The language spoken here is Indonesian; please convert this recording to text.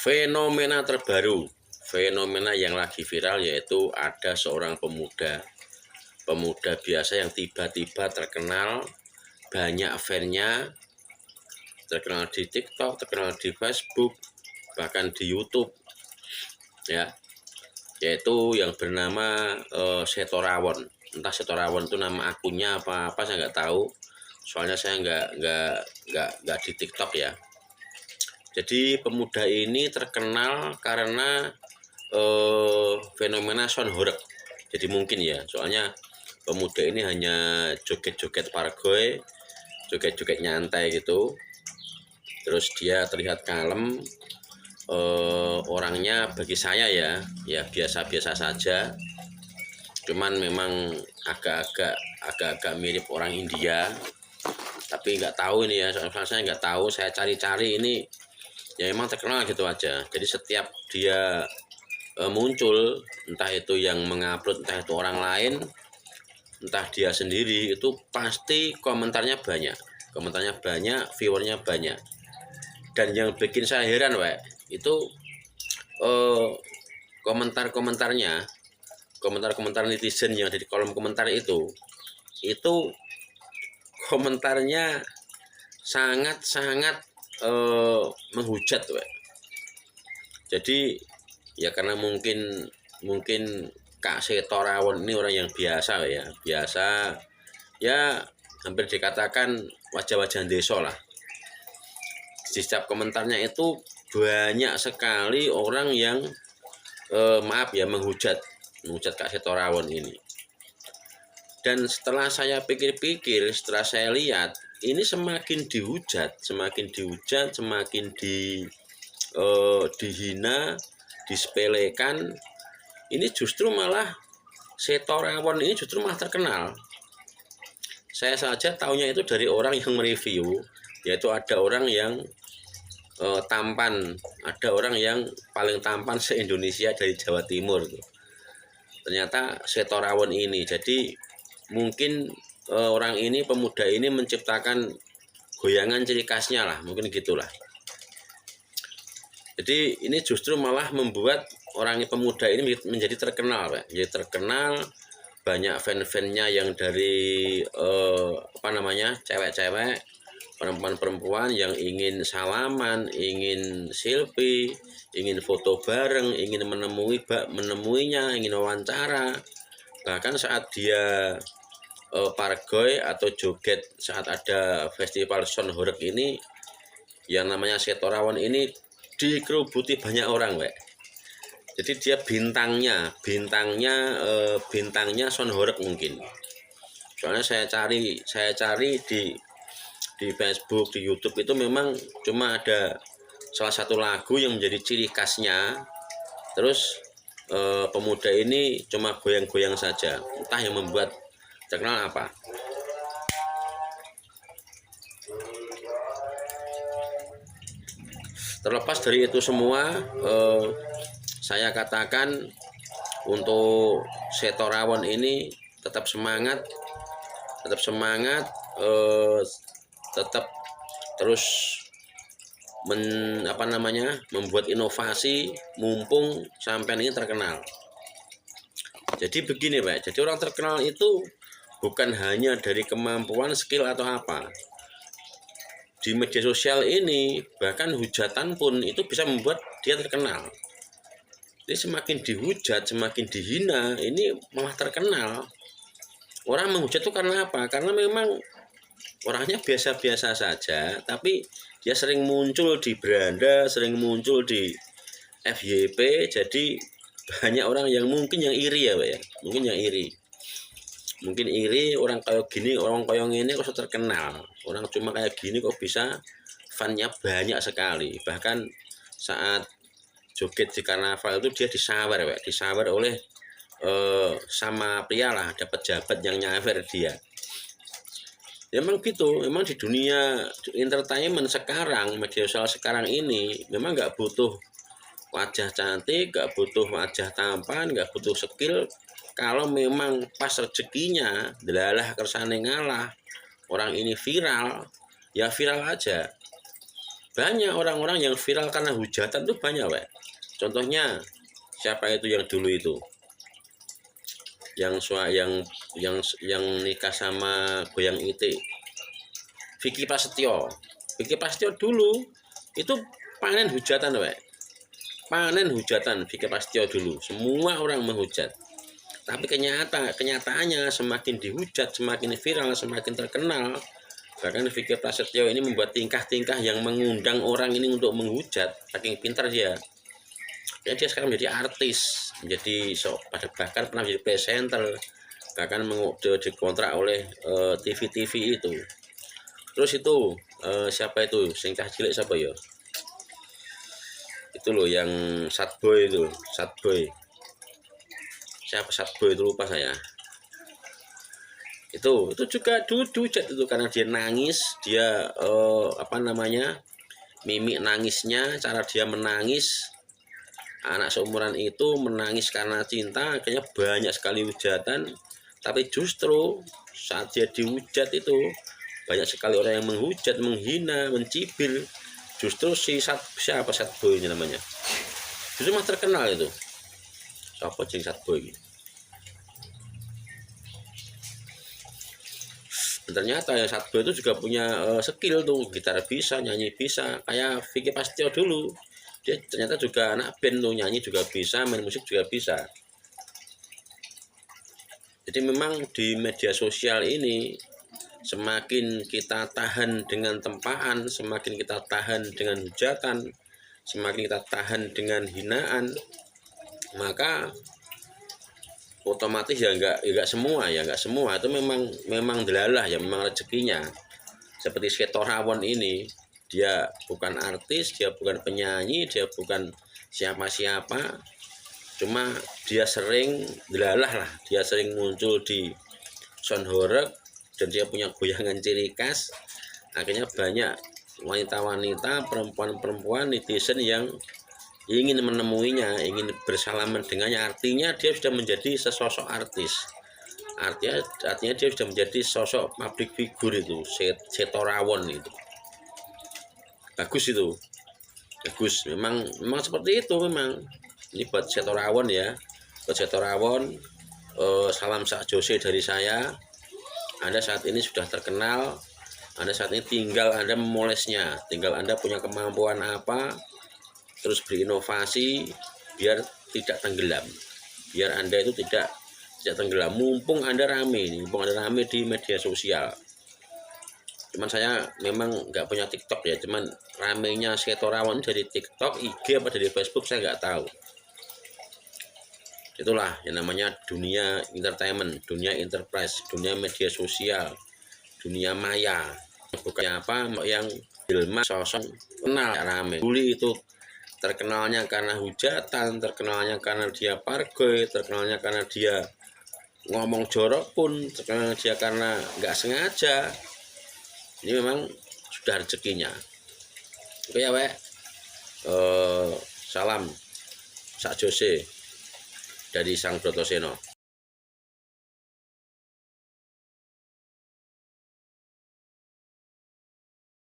Fenomena terbaru, fenomena yang lagi viral yaitu ada seorang pemuda biasa yang tiba-tiba terkenal, banyak fan-nya, terkenal di TikTok, terkenal di Facebook, bahkan di YouTube, ya, yaitu yang bernama Setorawon. Entah Setorawon itu nama akunnya apa saya nggak tahu, soalnya saya nggak di TikTok ya. Jadi pemuda ini terkenal karena fenomena son horeg. Jadi mungkin ya, soalnya pemuda ini hanya joget-joget pargoy, joget-joget nyantai gitu. Terus dia terlihat kalem, orangnya bagi saya ya biasa-biasa saja. Cuman memang agak-agak mirip orang India. Tapi nggak tahu ini ya, soalnya saya nggak tahu, saya cari-cari ini ya memang terkenal gitu aja. Jadi setiap dia muncul, entah itu yang mengupload, entah itu orang lain, entah dia sendiri, itu pasti komentarnya banyak, viewernya banyak. Dan yang bikin saya heran, itu komentar netizen yang ada di kolom komentar itu komentarnya sangat menghujat, Jadi ya karena mungkin Kak Setorawon ini orang yang biasa ya hampir dikatakan wajah-wajah desa lah. Di setiap komentarnya itu banyak sekali orang yang menghujat Kak Setorawon ini. Dan setelah saya pikir-pikir, setelah saya lihat, ini semakin dihujat, semakin dihina, disepelekan. Ini justru malah Setorawon ini justru malah terkenal. Saya saja tahunya itu dari orang yang mereview, yaitu ada orang yang tampan, ada orang yang paling tampan se-Indonesia dari Jawa Timur. Ternyata Setorawon ini. Jadi mungkin orang ini, pemuda ini menciptakan goyangan ciri khasnya lah, mungkin gitulah. Jadi ini justru malah membuat pemuda ini menjadi terkenal, banyak fan-fannya yang dari cewek-cewek, perempuan-perempuan yang ingin salaman, ingin selfie, ingin foto bareng, ingin menemuinya, ingin wawancara. Bahkan saat dia pargoy atau joget saat ada festival son horeg ini, yang namanya Setorawon ini dikerubuti banyak orang, Jadi dia bintangnya son horeg mungkin. Soalnya saya cari di Facebook, di YouTube itu memang cuma ada salah satu lagu yang menjadi ciri khasnya. Terus pemuda ini cuma goyang-goyang saja. Entah yang membuat terkenal apa. Terlepas dari itu semua, saya katakan untuk Setorawon ini tetap semangat, tetap terus membuat inovasi mumpung sampai ini terkenal. Jadi begini, Jadi orang terkenal itu bukan hanya dari kemampuan, skill atau apa. Di media sosial ini bahkan hujatan pun itu bisa membuat dia terkenal. Jadi semakin dihujat, semakin dihina, ini malah terkenal. Orang menghujat itu karena apa? Karena memang orangnya biasa-biasa saja, tapi dia sering muncul di beranda, sering muncul di FYP, jadi banyak orang yang mungkin yang iri ya, Mungkin yang iri. Mungkin iri, orang kayak gini, orang kayak ini kok terkenal. Orang cuma kayak gini kok bisa fan-nya banyak sekali. Bahkan saat joget di karnaval itu dia disawer oleh sama pria lah, ada pejabat yang nyawer dia. Ya memang gitu, memang di dunia entertainment sekarang, media sosial sekarang ini memang nggak butuh wajah cantik, nggak butuh wajah tampan, nggak butuh skill. Kalau memang pas rezekinya, delalah kersane ngalah, orang ini viral, ya viral aja. Banyak orang-orang yang viral karena hujatan tuh banyak, Pak. Contohnya siapa itu yang dulu itu? Yang yang nikah sama Goyang Ite. Vicky Prasetyo. Vicky Prasetyo dulu itu panen hujatan, Pak. Panen hujatan Vicky Prasetyo dulu. Semua orang menghujat. Tapi kenyataannya semakin dihujat, semakin viral, semakin terkenal. Bahkan Vicky Prasetyo ini membuat tingkah-tingkah yang mengundang orang ini untuk menghujat. Saking pintar dia. Ya, dia sekarang menjadi artis, menjadi bahkan pernah menjadi presenter, bahkan dikontrak oleh TV-TV itu. Terus itu siapa itu? Sing cah cilik siapa ya? Itu loh yang Sadboy itu, Sadboy. Siapa Sadboy itu lupa saya. Itu juga dihujat itu karena dia nangis, dia mimik nangisnya, cara dia menangis, anak seumuran itu menangis karena cinta, akhirnya banyak sekali hujatan. Tapi justru saat dia dihujat itu banyak sekali orang yang menghujat, menghina, mencibir. Justru siapa Sadboy ini namanya, justru mah terkenal itu. Siapa sing Sadboy ini? Ternyata ya Sadboy itu juga punya skill tuh, gitar bisa, nyanyi bisa, kayak Vicky Prasetyo dulu. Dia ternyata juga anak band tuh, nyanyi juga bisa, main musik juga bisa. Jadi memang di media sosial ini semakin kita tahan dengan tempaan, semakin kita tahan dengan hujatan, semakin kita tahan dengan hinaan, maka otomatis ya enggak semua itu memang delalah ya, memang rezekinya. Seperti Setorawon ini, dia bukan artis, dia bukan penyanyi, dia bukan siapa-siapa, cuma dia sering delalah lah, dia sering muncul di sound horeg dan dia punya goyangan ciri khas. Akhirnya banyak wanita-wanita, perempuan-perempuan, netizen yang ingin menemuinya, ingin bersalaman dengannya. Artinya dia sudah menjadi sesosok artis. Artinya dia sudah menjadi sosok public figure itu, Setorawon itu. Bagus itu. Bagus. Memang seperti itu memang. Ini buat Setorawon ya. Buat Setorawon, salam Sak Jose dari saya. Anda saat ini sudah terkenal. Anda saat ini tinggal Anda memolesnya. Tinggal Anda punya kemampuan apa, terus berinovasi biar tidak tenggelam, biar Anda itu tidak tenggelam. Mumpung Anda rame di media sosial. Cuman saya memang nggak punya TikTok ya, cuman ramenya Setorawon dari TikTok, IG apa dari Facebook saya nggak tahu. Itulah yang namanya dunia entertainment, dunia enterprise, dunia media sosial, dunia maya. Bukannya apa yang Dilma sosok kenal rame. Dulu itu terkenalnya karena hujatan, terkenalnya karena dia pargoy, terkenalnya karena dia ngomong jorok pun, terkenalnya dia karena nggak sengaja. Ini memang sudah rezekinya. Oke ya, Wek. Salam Sak Jose dari Sang Brotoseno.